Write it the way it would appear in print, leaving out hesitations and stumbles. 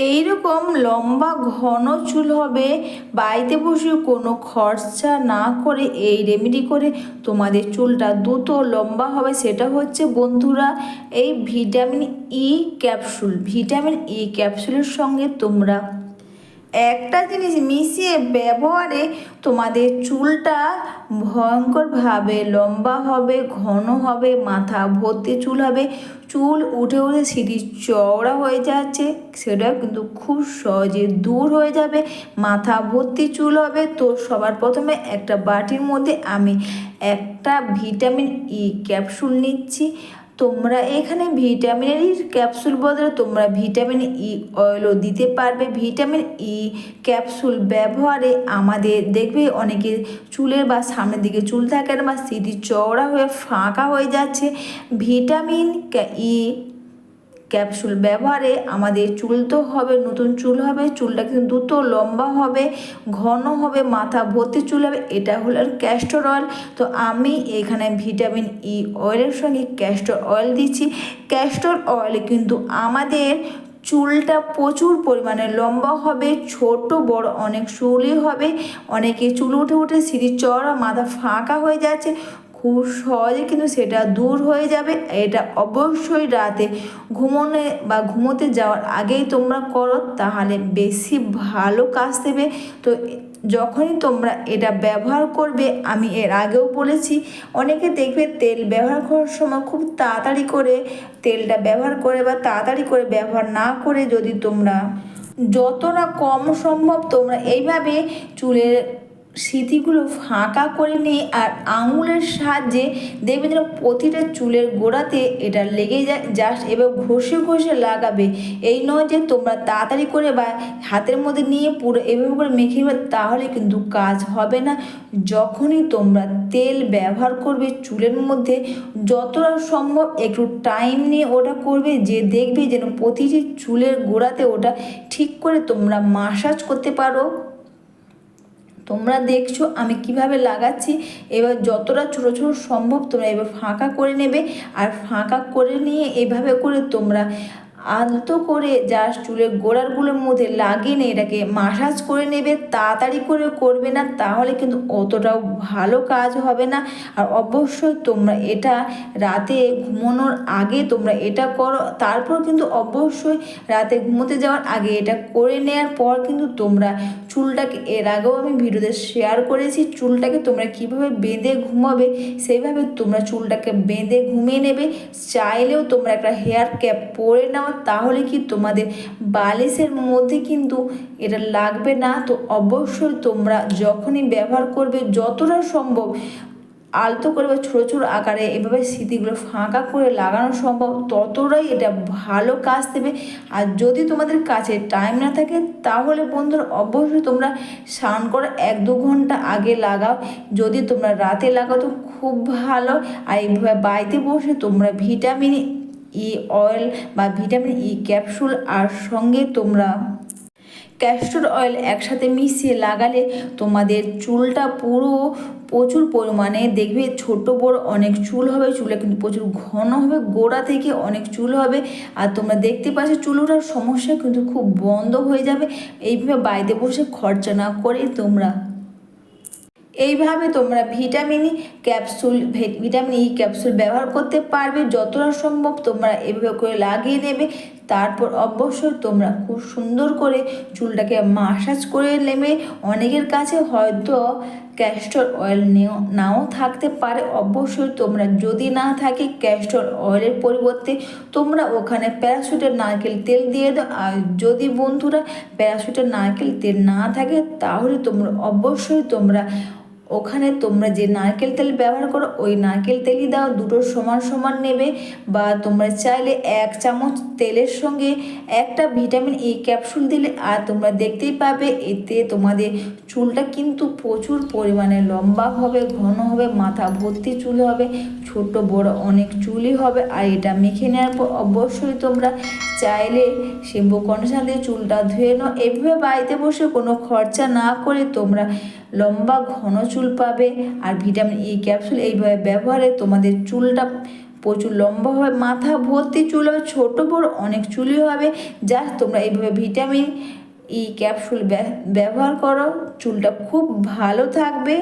এই রকম লম্বা ঘন চুল হবে। বাড়িতে বসে কোনো খরচা না করে এই রেমেডি করে তোমাদের চুলটা দ্রুত লম্বা হবে। সেটা হচ্ছে বন্ধুরা এই vitamin E capsule. Vitamin E ক্যাপসুলের সঙ্গে তোমরা একটা জিনিস মিশিয়ে ব্যবহারে তোমাদের চুলটা ভয়ঙ্করভাবে লম্বা হবে, ঘন হবে, মাথা ভর্তি চুল হবে, চুল উঠে উঠে সিঁড়ি চওড়া হয়ে যাচ্ছে সেটা কিন্তু খুব সহজে দূর হয়ে যাবে। মাথা ভর্তি চুল হবে। তো সবার প্রথমে একটা বাটির মধ্যে আমি একটা ভিটামিন ই ক্যাপসুল নিচ্ছি। তোমরা এখানে ভিটামিন ই ক্যাপসুল বদলে তোমরা ভিটামিন ই অয়েলও দিতে পারবে। ভিটামিন ই ক্যাপসুল ব্যবহারে আমাদের দেখবে অনেকে চুলের বা সামনের দিকে চুল থাকে না বা সিঁড়ি চওড়া হয়ে ফাঁকা হয়ে যাচ্ছে। ভিটামিন ই ক্যাপসুল ব্যবহারে আমাদের চুল তো হবে, নতুন চুল হবে, চুলটা কিন্তু দ্রুত লম্বা হবে, ঘন হবে, মাথা ভর্তি চুল হবে। এটা হলো ক্যাস্টর অয়েল। তো আমি এখানে ভিটামিন ই অয়েলের সঙ্গে ক্যাস্টর অয়েল দিচ্ছি। ক্যাস্টর অয়েলে কিন্তু আমাদের চুলটা প্রচুর পরিমাণে লম্বা হবে, ছোট বড় অনেক চুলই হবে। অনেকে চুল উঠে উঠে সিঁড়ি চওড়া, মাথা ফাঁকা হয়ে যাচ্ছে, খুব সহজে কিন্তু সেটা দূর হয়ে যাবে। এটা অবশ্যই রাতে ঘুমোতে যাওয়ার আগেই তোমরা করো, তাহলে বেশি ভালো কাজ দেবে। তো যখনই তোমরা এটা ব্যবহার করবে, আমি এর আগেও বলেছি, অনেকে দেখবে তেল ব্যবহার করার সময় খুব তাড়াতাড়ি করে তেলটা ব্যবহার করে বা তাড়াতাড়ি করে ব্যবহার না করে যদি তোমরা যতটা কম সম্ভব তোমরা এইভাবে চুলের সিঁথিগুলো ফাঁকা করে নিয়ে আর আঙুলের সাহায্যে দেখবে যেন প্রতিটা চুলের গোড়াতে এটা লেগে যায়। জাস্ট এবার ঘষে ঘষে লাগাবে। এই নয় যে তোমরা তাড়াতাড়ি করে বা হাতের মধ্যে নিয়ে পুরো এভাবে করে মেখে নেবে, তাহলে কিন্তু কাজ হবে না। যখনই তোমরা তেল ব্যবহার করবে চুলের মধ্যে যতটা সম্ভব একটু টাইম নিয়ে ওটা করবে, যে দেখবে যেন প্রতিটি চুলের গোড়াতে ওটা ঠিক করে তোমরা মাসাজ করতে পারো। তোমরা দেখছো আমি কিভাবে লাগাচ্ছি। এবার যতটা ছোটো ছোটো সম্ভব তোমরা এবার ফাঁকা করে নেবে। আর ফাঁকা করে নিয়ে এভাবে করে তোমরা আলতো করে জাস্ট চুলের গোড়ারগুলোর মধ্যে লাগিয়ে নিয়ে এটাকে মাসাজ করে নেবে। তাড়াতাড়ি করে করবে না, তাহলে কিন্তু অতটাও ভালো কাজ হবে না। আর অবশ্যই তোমরা এটা রাতে ঘুমানোর আগে তোমরা এটা করো। তারপর কিন্তু অবশ্যই রাতে ঘুমোতে যাওয়ার আগে এটা করে নেওয়ার পর কিন্তু তোমরা চুলটাকে, এর আগেও আমি ভিডিওতে শেয়ার করেছি চুলটাকে তোমরা কিভাবে বেঁধে ঘুমাবে, সেইভাবে তোমরা চুলটাকে বেঁধে ঘুমিয়ে নেবে। চাইলেও তোমরা একটা হেয়ার ক্যাপ পরে নাও, তাহলে কি তোমাদের বালিশের মধ্যে কিন্তু এটা লাগবে না। তো অবশ্যই তোমরা যখনই ব্যবহার করবে যতটা সম্ভব আলতো করে বা ছোটো ছোটো আকারে এভাবে সিঁথিগুলো ফাঁকা করে লাগানো সম্ভব, ততটাই এটা ভালো কাজ দেবে। আর যদি তোমাদের কাছে টাইম না থাকে তাহলে বন্ধুরা অবশ্যই তোমরা স্নান করার 1-2 ঘন্টা আগে লাগাও। যদি তোমরা রাতে লাগাও তো খুব ভালো। আর এইভাবে বাড়িতে বসে তোমরা ভিটামিন ই অয়েল বা ভিটামিন ই ক্যাপসুল আর সঙ্গে তোমরা ক্যাস্টর অয়েল একসাথে মিশিয়ে লাগালে তোমাদের চুলটা পুরো প্রচুর পরিমাণে দেখবে ছোট বড় অনেক চুল হবে। চুলে কিন্তু প্রচুর ঘন হবে, গোড়া থেকে অনেক চুল হবে। আর তোমরা দেখতে পাচ্ছ চুল ওঠার সমস্যা কিন্তু খুব বন্ধ হয়ে যাবে। এইভাবে বাড়িতে বসে খরচা না করে এইভাবে তোমরা ভিটামিন ই ক্যাপসুল ব্যবহার করতে পারবে। যতটা সম্ভব তোমরা এভাবে করে লাগিয়ে নেবে। তারপর অবশ্যই তোমরা খুব সুন্দর করে চুলটাকে মাসাজ করে নেবে। অনেকের কাছে হয়তো ক্যাস্টর অয়েল নাও থাকতে পারে। অবশ্যই তোমরা যদি না থাকে ক্যাস্টর অয়েলের পরিবর্তে তোমরা ওখানে প্যারাশুটের নারকেল তেল দিয়ে দাও। আর যদি বন্ধুরা প্যারাশুটের নারকেল তেল না থাকে তাহলে তোমরা অবশ্যই ওখানে তোমরা যে নারকেল তেল ব্যবহার করো ওই নারকেল তেলই দাও। দুটো সমান সমান নেবে। বা তোমরা চাইলে 1 চামচ তেলের সঙ্গে একটা ভিটামিন ই ক্যাপসুল দিলে আর তোমরা দেখতেই পাবে এতে তোমাদের চুলটা কিন্তু প্রচুর পরিমাণে লম্বা হবে, ঘন হবে, মাথা ভর্তি চুল হবে, ছোট বড় অনেক চুলই হবে। আর এটা মেখে নেওয়ার পর অবশ্যই তোমরা চাইলে শ্যাম্পু কন্ডিশনার দিয়ে চুলটা ধুয়ে নাও। এভাবে বাড়িতে বসে কোনো খরচা না করে তোমরা লম্বা ঘন চুল পাবে। আর ভিটামিন ই ক্যাপসুল এইভাবে ব্যবহারে তোমাদের চুলটা প্রচুর লম্বা হবে, মাথা ভর্তি চুল হবে, ছোটো বড় অনেক চুলই হবে। জাস্ট তোমরা এইভাবে ভিটামিন ই ক্যাপসুল ব্যবহার করো, চুলটা খুব ভালো থাকবে।